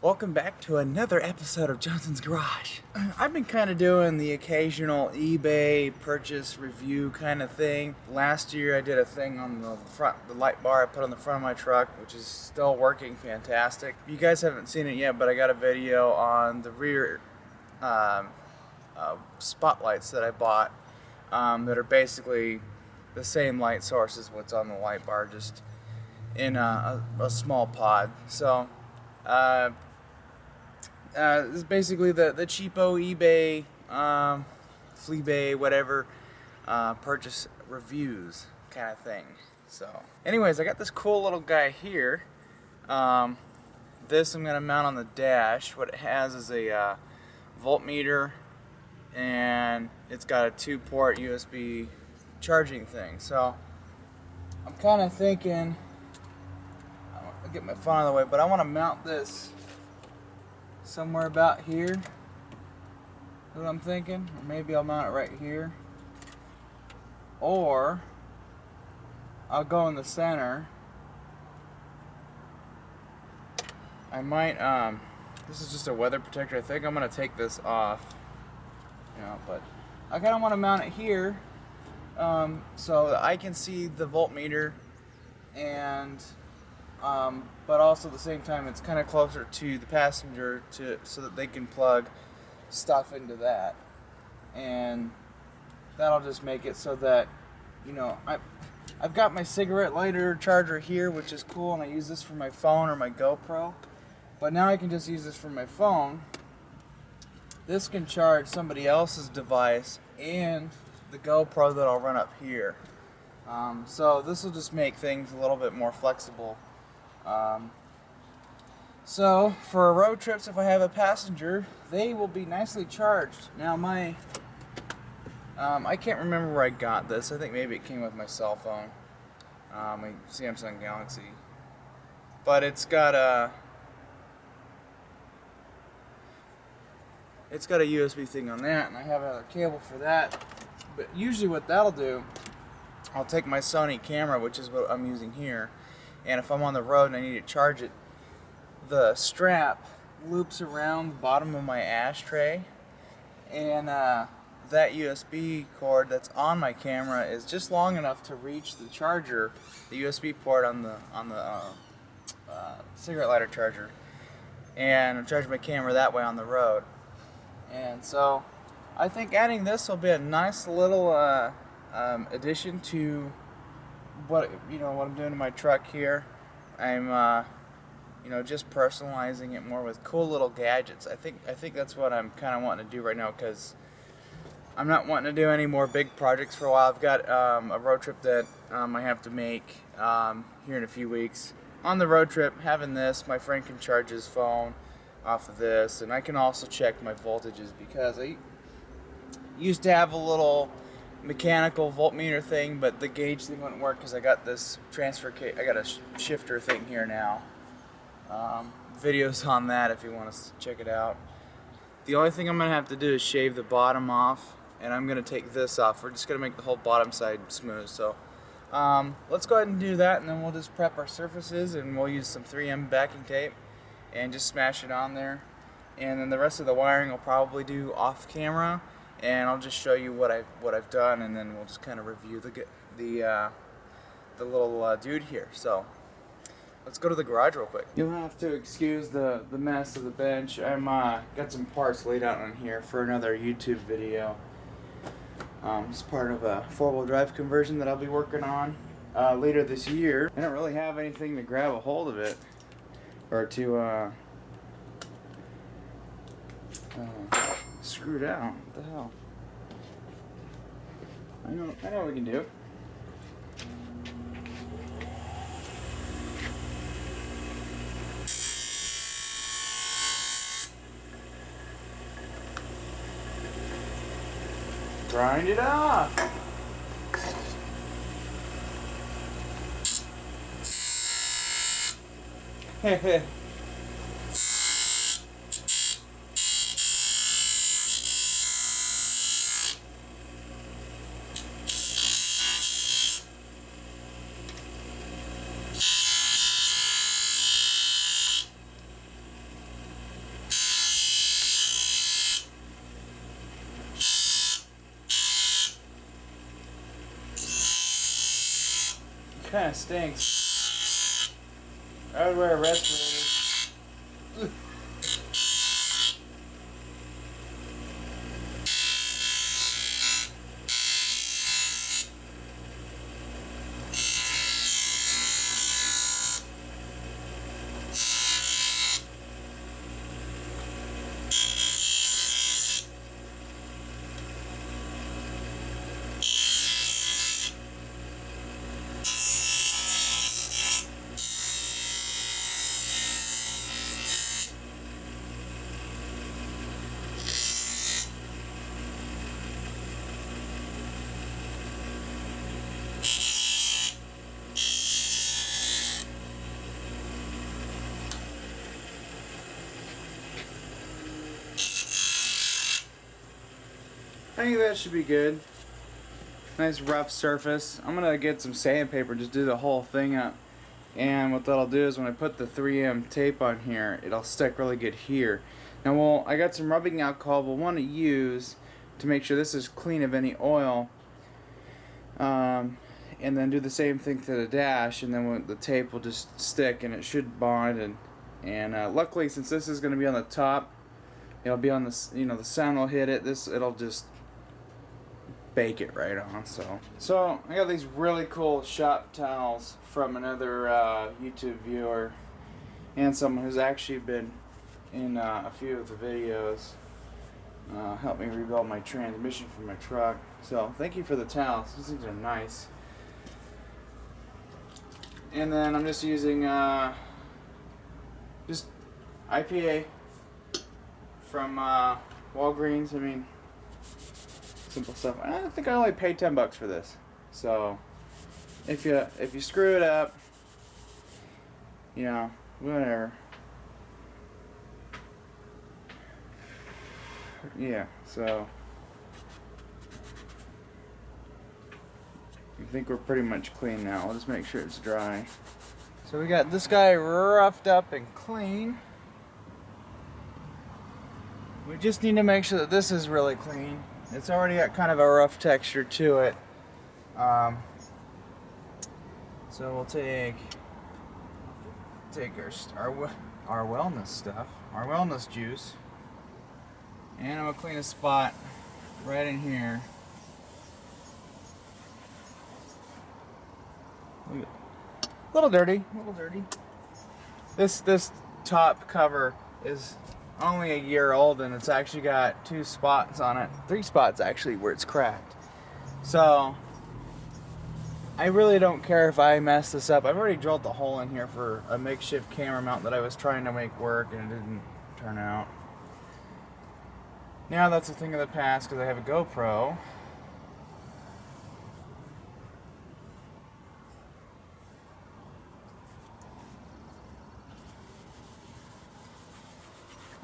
Welcome back to another episode of Johnson's Garage. I've been kind of doing the occasional eBay purchase review kind of thing. Last year I did a thing on the light bar I put on the front of my truck, which is still working fantastic. You guys haven't seen it yet, but I got a video on the rear spotlights that I bought that are basically the same light source as what's on the light bar, just in a small pod. So this is basically the cheapo eBay, Fleabay, whatever, purchase reviews kind of thing. So anyways, I got this cool little guy here. This I'm going to mount on the dash. What it has is a voltmeter, and it's got a 2-port USB charging thing. So I'm kind of thinking, I'll get my phone out of the way, but I want to mount this somewhere about here. That's what I'm thinking. Or maybe I'll mount it right here. Or I'll go in the center. I might, this is just a weather protector. I think I'm going to take this off. But I kind of want to mount it here so that I can see the voltmeter, and but also at the same time it's kind of closer to the passenger so that they can plug stuff into that, and that'll just make it so that I've got my cigarette lighter charger here, which is cool, and I use this for my phone or my GoPro, but now I can just use this for my phone. This can charge somebody else's device and the GoPro that I'll run up here. So this will just make things a little bit more flexible. So for road trips, if I have a passenger, they will be nicely charged. Now I can't remember where I got this. I think maybe it came with my cell phone, my Samsung Galaxy. But it's got a USB thing on that, and I have another cable for that. But usually what that'll do, I'll take my Sony camera, which is what I'm using here, and if I'm on the road and I need to charge it, the strap loops around the bottom of my ashtray, and that USB cord that's on my camera is just long enough to reach the charger, the USB port on the cigarette lighter charger, and I'm charging my camera that way on the road. And so I think adding this will be a nice little addition to what I'm doing to my truck here. I'm just personalizing it more with cool little gadgets. I think that's what I'm kind of wanting to do right now, because I'm not wanting to do any more big projects for a while. I've got a road trip that I have to make here in a few weeks. On the road trip, having this, my friend can charge his phone off of this, and I can also check my voltages, because I used to have a little mechanical voltmeter thing, but the gauge thing wouldn't work because I got this I got a shifter thing here now. Videos on that if you want to check it out. The only thing I'm going to have to do is shave the bottom off, and I'm going to take this off. We're just going to make the whole bottom side smooth. So let's go ahead and do that, and then we'll just prep our surfaces, and we'll use some 3M backing tape and just smash it on there. And then the rest of the wiring I'll probably do off camera, and I'll just show you what I've done, and then we'll just kind of review the little dude here. So let's go to the garage real quick. You'll have to excuse the mess of the bench. I'm got some parts laid out on here for another YouTube video. It's part of a 4-wheel drive conversion that I'll be working on later this year. I don't really have anything to grab a hold of it, or to screw down. What the hell? I know what we can do. Grind it off. Heh. kind of stinks. I would wear a respirator. Ugh. I think that should be good. Nice rough surface. I'm gonna get some sandpaper, just do the whole thing up. And what that'll do is when I put the 3M tape on here, it'll stick really good here. Now, well, I got some rubbing alcohol we'll want to use to make sure this is clean of any oil. And then do the same thing to the dash, and then the tape will just stick and it should bond. And luckily, since this is going to be on the top, it'll be on the, the sun will hit it. It'll just bake it right on. So I got these really cool shop towels from another YouTube viewer and someone who's actually been in a few of the videos. Helped me rebuild my transmission for my truck. So thank you for the towels. These things are nice. And then I'm just using just IPA from Walgreens. I mean, simple stuff. I think I only paid $10 for this. So if you screw it up, whatever. Yeah, so I think we're pretty much clean now. I'll just make sure it's dry. So we got this guy roughed up and clean. We just need to make sure that this is really clean. It's already got kind of a rough texture to it. So we'll take our wellness stuff, our wellness juice, and I'm gonna clean a spot right in here. A little dirty. This top cover is only a year old, and it's actually got 2 spots on it, 3 spots actually, where it's cracked. So I really don't care if I mess this up. I've already drilled the hole in here for a makeshift camera mount that I was trying to make work, and it didn't turn out. Now that's a thing of the past because I have a GoPro.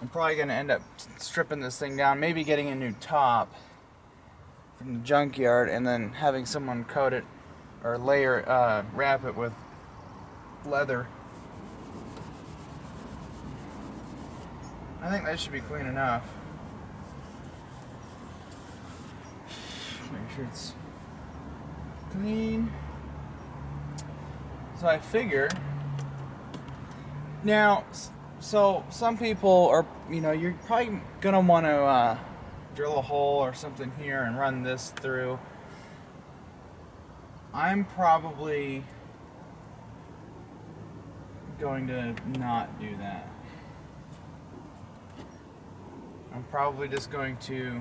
I'm probably going to end up stripping this thing down, maybe getting a new top from the junkyard, and then having someone coat it or wrap it with leather. I think that should be clean enough. Make sure it's clean. So I figure now. So some people are, you're probably gonna want to drill a hole or something here and run this through. I'm probably going to not do that. I'm probably just going to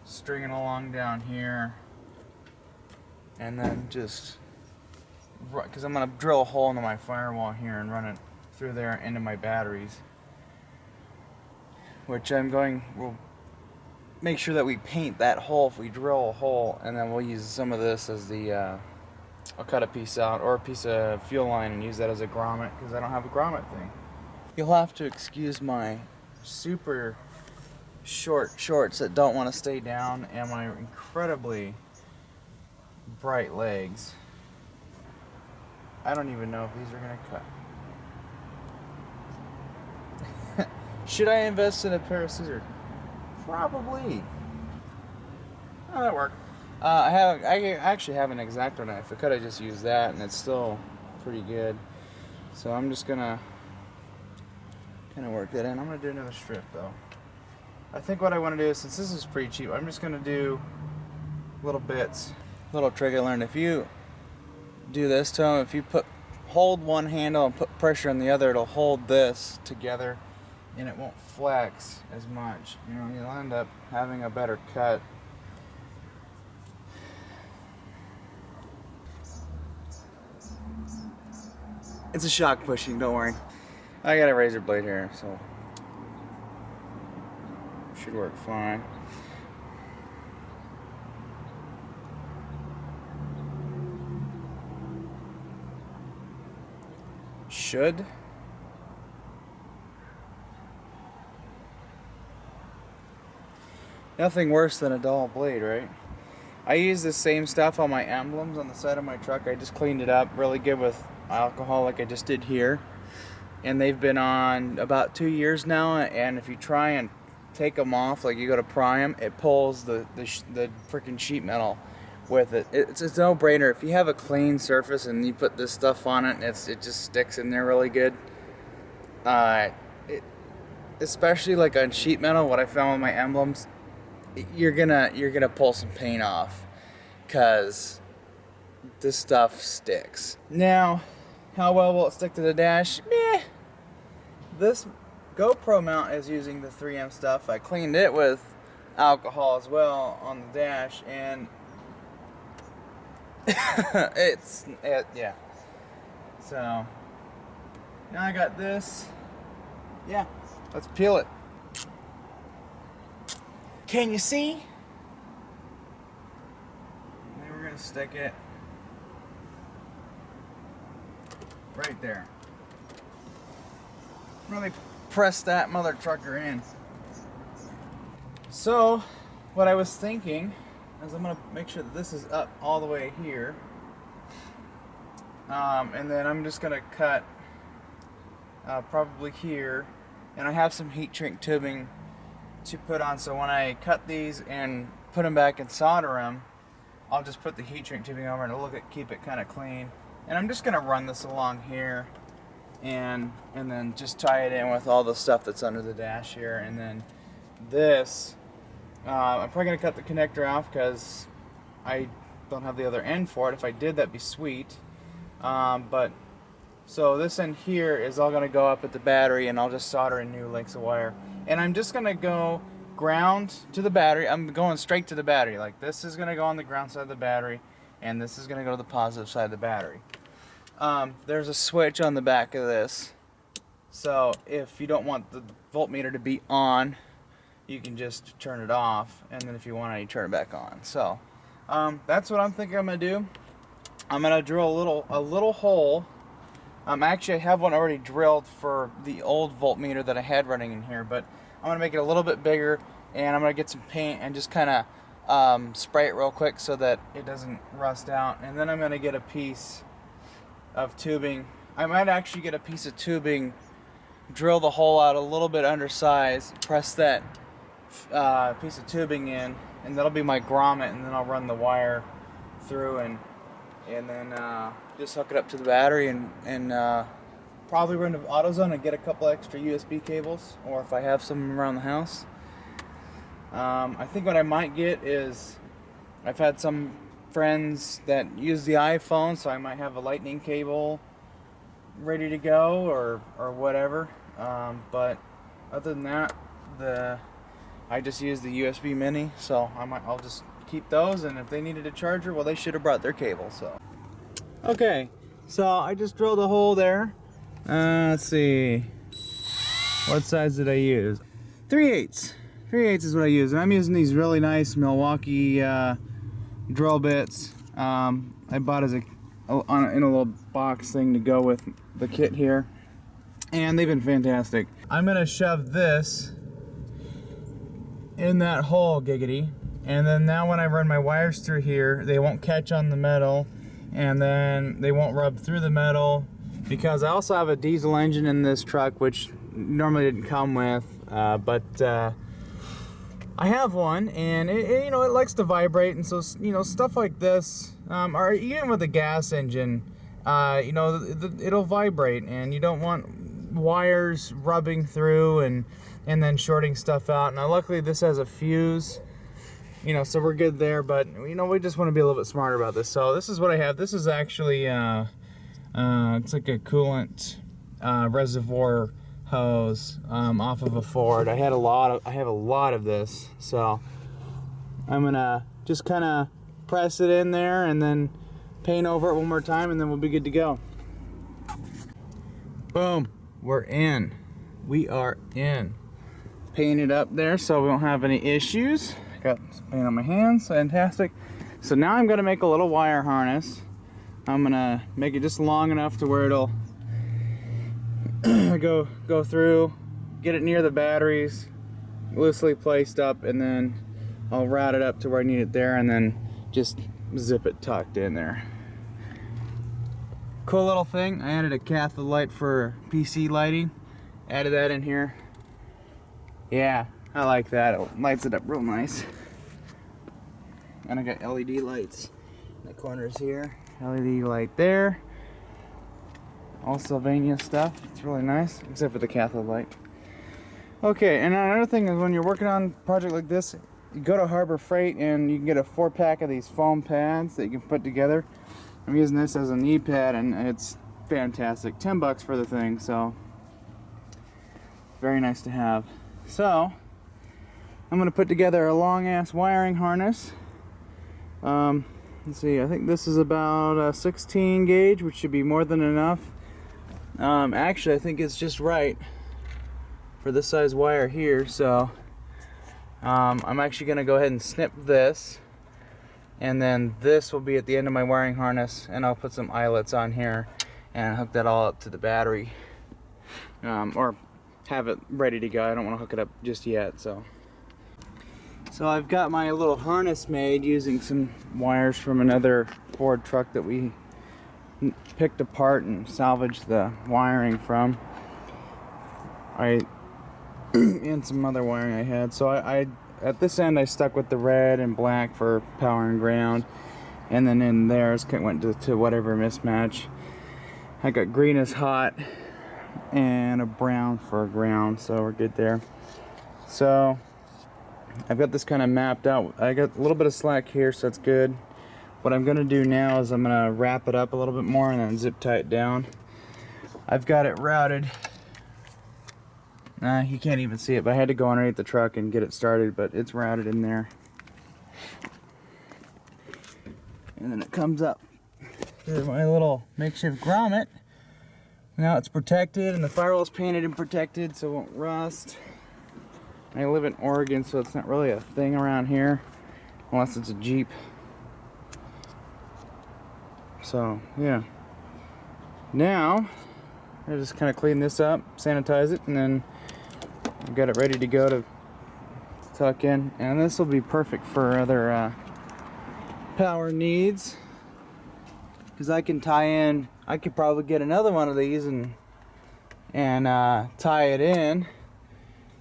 string it along down here and then just, because I'm going to drill a hole into my firewall here and run it through there into my batteries, which we'll make sure that we paint that hole if we drill a hole, and then we'll use some of this as I'll cut a piece out or a piece of fuel line and use that as a grommet because I don't have a grommet thing. You'll have to excuse my super short shorts that don't want to stay down and my incredibly bright legs. I don't even know if these are gonna cut. Should I invest in a pair of scissors? Probably. Oh, that worked. I actually have an X-Acto knife. I could have just used that, and it's still pretty good. So I'm just gonna kind of work that in. I'm gonna do another strip though. I think what I want to do is, since this is pretty cheap, I'm just gonna do little bits. Little trick I learned: if you do this to them, if you hold one handle and put pressure on the other, it'll hold this together, and it won't flex as much. You know, you'll end up having a better cut. It's a shock pushing, don't worry. I got a razor blade here, so should work fine. Should. Nothing worse than a dull blade, right? I use the same stuff on my emblems on the side of my truck. I just cleaned it up really good with alcohol like I just did here. And they've been on about 2 years now, and if you try and take them off, like you go to pry them, it pulls the freaking sheet metal with it. It's a no-brainer. If you have a clean surface and you put this stuff on it, and it just sticks in there really good. Especially like on sheet metal, what I found with my emblems, you're gonna pull some paint off, cause this stuff sticks. Now, how well will it stick to the dash? Meh. This GoPro mount is using the 3M stuff. I cleaned it with alcohol as well on the dash, and yeah. So now I got this. Yeah, let's peel it. Can you see? And then we're gonna stick it right there. Really press that mother trucker in. So, what I was thinking is I'm gonna make sure that this is up all the way here, and then I'm just gonna cut probably here, and I have some heat shrink tubing to put on, so when I cut these and put them back and solder them, I'll just put the heat shrink tubing over and it'll keep it kind of clean. And I'm just gonna run this along here, and then just tie it in with all the stuff that's under the dash here. And then this, I'm probably gonna cut the connector off because I don't have the other end for it. If I did, that'd be sweet. But so this end here is all gonna go up at the battery, and I'll just solder in new lengths of wire. And I'm just gonna go ground to the battery. I'm going straight to the battery. Like, this is gonna go on the ground side of the battery, and this is gonna go to the positive side of the battery. There's a switch on the back of this, so if you don't want the voltmeter to be on, you can just turn it off, and then if you want it, you turn it back on. So that's what I'm thinking I'm gonna do. I'm gonna drill a little hole. Actually, I have one already drilled for the old voltmeter that I had running in here, but I'm gonna make it a little bit bigger, and I'm gonna get some paint and just kind of spray it real quick so that it doesn't rust out. And then I'm gonna get a piece of tubing. I might actually get a piece of tubing, drill the hole out a little bit undersized, press that piece of tubing in, and that'll be my grommet, and then I'll run the wire through and then just hook it up to the battery and probably run to AutoZone and get a couple extra USB cables, or if I have some around the house. I think what I might get is, I've had some friends that use the iPhone, so I might have a lightning cable ready to go or whatever. But other than that, I just use the USB mini, so I'll just keep those, and if they needed a charger, well, they should have brought their cable. So okay, so I just drilled a hole there. Let's see, what size did I use? 3/8. 3/8 is what I use, and I'm using these really nice Milwaukee drill bits. I bought in a little box thing to go with the kit here, and they've been fantastic. I'm gonna shove this in that hole, giggity, and then now when I run my wires through here, they won't catch on the metal, and then they won't rub through the metal, because I also have a diesel engine in this truck, which normally didn't come with, but I have one, and it likes to vibrate, and so stuff like this, or even with a gas engine, it'll vibrate, and you don't want wires rubbing through and then shorting stuff out. Now luckily this has a fuse, so we're good there, but we just want to be a little bit smarter about this. So this is what I have. This is actually it's like a coolant reservoir hose off of a Ford. I have a lot of this, so I'm gonna just kind of press it in there and then paint over it one more time, and then we'll be good to go. Boom, we're in. We are in. Painted up there so we don't have any issues. Got some paint on my hands, fantastic. So now I'm gonna make a little wire harness. I'm gonna make it just long enough to where it'll go through, get it near the batteries, loosely placed up, and then I'll route it up to where I need it there, and then just zip it tucked in there. Cool little thing, I added a cathode light for PC lighting. Added that in here. Yeah, I like that. It lights it up real nice. And I got LED lights in the corners here. LED light there. All Sylvania stuff. It's really nice, except for the cathode light. Okay, and another thing is when you're working on a project like this, you go to Harbor Freight and you can get a 4-pack of these foam pads that you can put together. I'm using this as a knee pad, and it's fantastic. $10 for the thing, so very nice to have. So I'm going to put together a long ass wiring harness. Let's see, I think this is about a 16 gauge, which should be more than enough. Actually, I think it's just right for this size wire here, so I'm actually going to go ahead and snip this, and then this will be at the end of my wiring harness, and I'll put some eyelets on here and hook that all up to the battery, or have it ready to go. I don't want to hook it up just yet. So I've got my little harness made using some wires from another Ford truck that we picked apart and salvaged the wiring from. And some other wiring I had. So I at this end I stuck with the red and black for power and ground, and then in there it went to whatever mismatch. I got green as hot and a brown for ground, so we're good there. So I've got this kind of mapped out. I got a little bit of slack here, so that's good. What I'm gonna do now is I'm gonna wrap it up a little bit more and then zip tie it down. I've got it routed. You can't even see it, but I had to go underneath the truck and get it started, but it's routed in there. And then it comes up. Here's my little makeshift grommet. Now it's protected, and the firewall's painted and protected so it won't rust. I live in Oregon, so it's not really a thing around here, unless it's a Jeep. So, yeah. Now, I just kind of clean this up, sanitize it, and then I've got it ready to go to tuck in. And this will be perfect for other power needs, because I can tie in. I could probably get another one of these and tie it in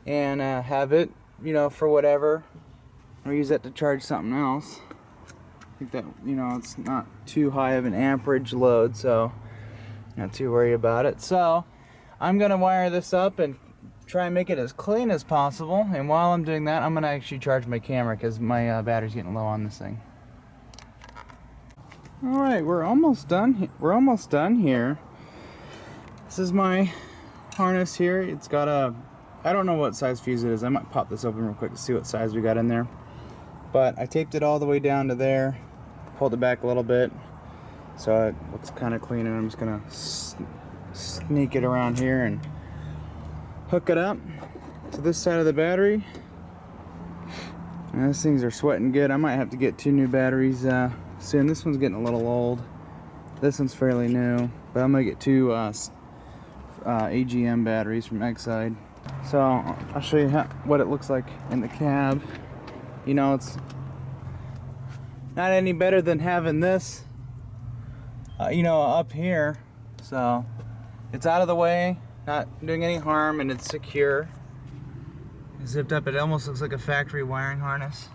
and have it, for whatever, or use that to charge something else. I think that, it's not too high of an amperage load, so not too worried about it. So I'm gonna wire this up and try and make it as clean as possible. And while I'm doing that, I'm gonna actually charge my camera because my battery's getting low on this thing. All right, we're almost done. We're almost done here. This is my harness here. It's got I don't know what size fuse it is. I might pop this open real quick to see what size we got in there. But I taped it all the way down to there, pulled it back a little bit, so it looks kind of clean. And I'm just gonna sneak it around here and hook it up to this side of the battery. And these things are sweating good. I might have to get 2 new batteries soon. This one's getting a little old. This one's fairly new, but I'm gonna get 2 AGM batteries from Exide. So I'll show you what it looks like in the cab. It's not any better than having this, up here. So it's out of the way, not doing any harm, and it's secure. zipped up. It almost looks like a factory wiring harness.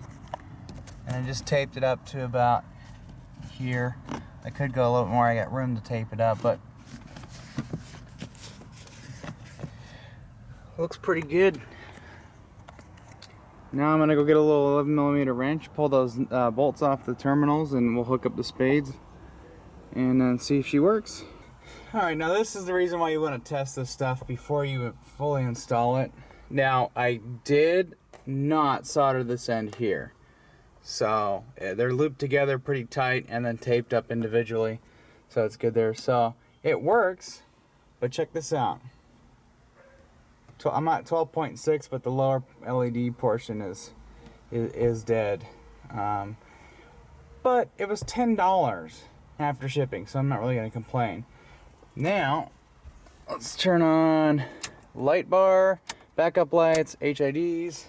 And I just taped it up to about here. I could go a little more. I got room to tape it up, but looks pretty good. Now I'm gonna go get a little 11mm wrench, pull those bolts off the terminals, and we'll hook up the spades and then see if she works. Alright, now this is the reason why you want to test this stuff before you fully install it. Now, I did not solder this end here. So, they're looped together pretty tight and then taped up individually. So it's good there. So, it works, but check this out. I'm at 12.6, but the lower LED portion is dead. But it was $10 after shipping, so I'm not really going to complain. Now, let's turn on light bar, backup lights, HIDs.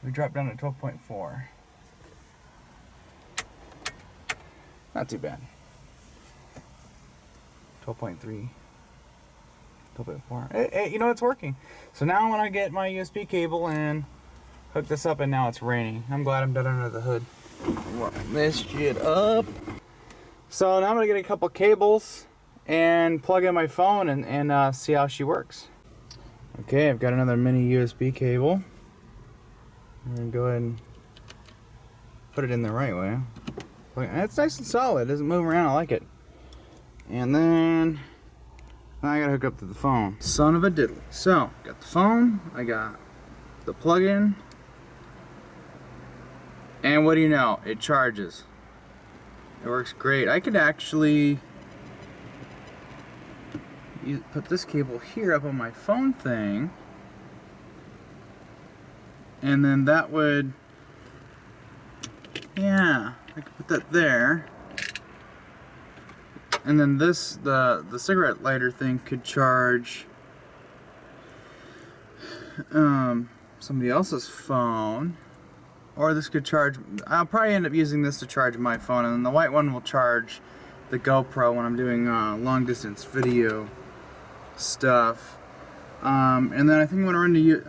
We dropped down to 12.4. Not too bad. 12.3. 12.4. You know, it's working. So now when I get my USB cable and hook this up, and now it's raining. I'm glad I'm done under the hood. Warm this shit up. So now I'm gonna get a couple cables and plug in my phone and see how she works. Okay, I've got another mini USB cable. I'm gonna go ahead and put it in the right way. It's nice and solid, it doesn't move around, I like it. And then I gotta hook up to the phone. Son of a diddle. So, got the phone, I got the plug-in, and what do you know? It charges. It works great. I could actually put this cable here up on my phone thing, and then that would, yeah, I could put that there. And then this, the cigarette lighter thing could charge somebody else's phone, or this could charge, I'll probably end up using this to charge my phone, and then the white one will charge the GoPro when I'm doing long distance video stuff. And then I think I'm going to run to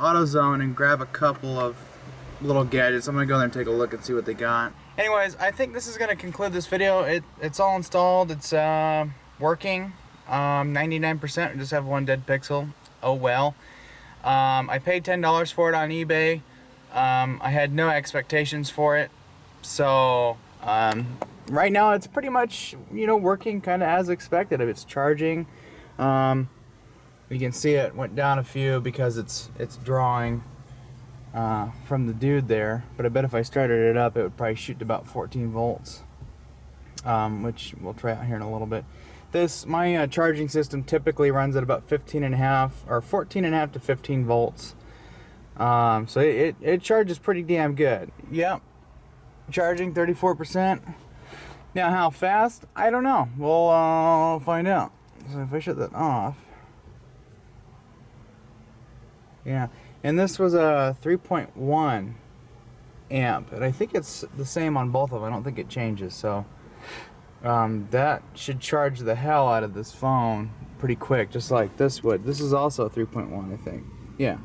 AutoZone and grab a couple of little gadgets. I'm going to go there and take a look and see what they got. Anyways, I think this is going to conclude this video. It's all installed. It's working. 99%. We just have one dead pixel. Oh well. I paid $10 for it on eBay. I had no expectations for it. So right now it's pretty much, you know, working kind of as expected. It's charging. You can see it went down a few because it's drawing from the dude there, but I bet if I started it up it would probably shoot to about 14 volts, which we'll try out here in a little bit. My charging system typically runs at about 15.5 or 14.5 to 15 volts, so it charges pretty damn good. Yep, charging 34%. Now how fast? I don't know. We'll find out. So if I shut that off, yeah. And this was a 3.1 amp, and I think it's the same on both of them. I don't think it changes, so that should charge the hell out of this phone pretty quick, just like this would. This is also 3.1, I think. Yeah,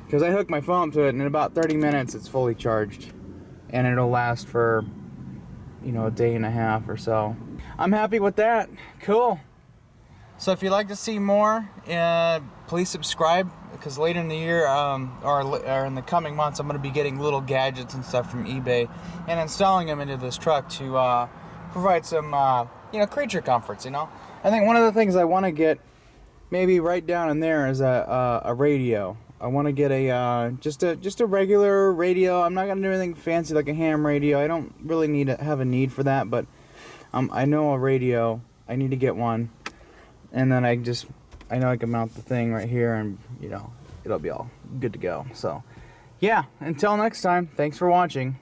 because I hooked my phone to it, and in about 30 minutes it's fully charged, and it'll last for, you know, a day and a half or so. I'm happy with that. Cool. So if you'd like to see more, please subscribe, because later in the year, or in the coming months, I'm going to be getting little gadgets and stuff from eBay and installing them into this truck to provide some, you know, creature comforts, you know. I think one of the things I want to get, maybe right down in there, is a radio. I want to get a just a regular radio. I'm not going to do anything fancy like a ham radio. I don't really have a need for that, but I know a radio. I need to get one. And then I know I can mount the thing right here, and, you know, it'll be all good to go. So, yeah, until next time, thanks for watching.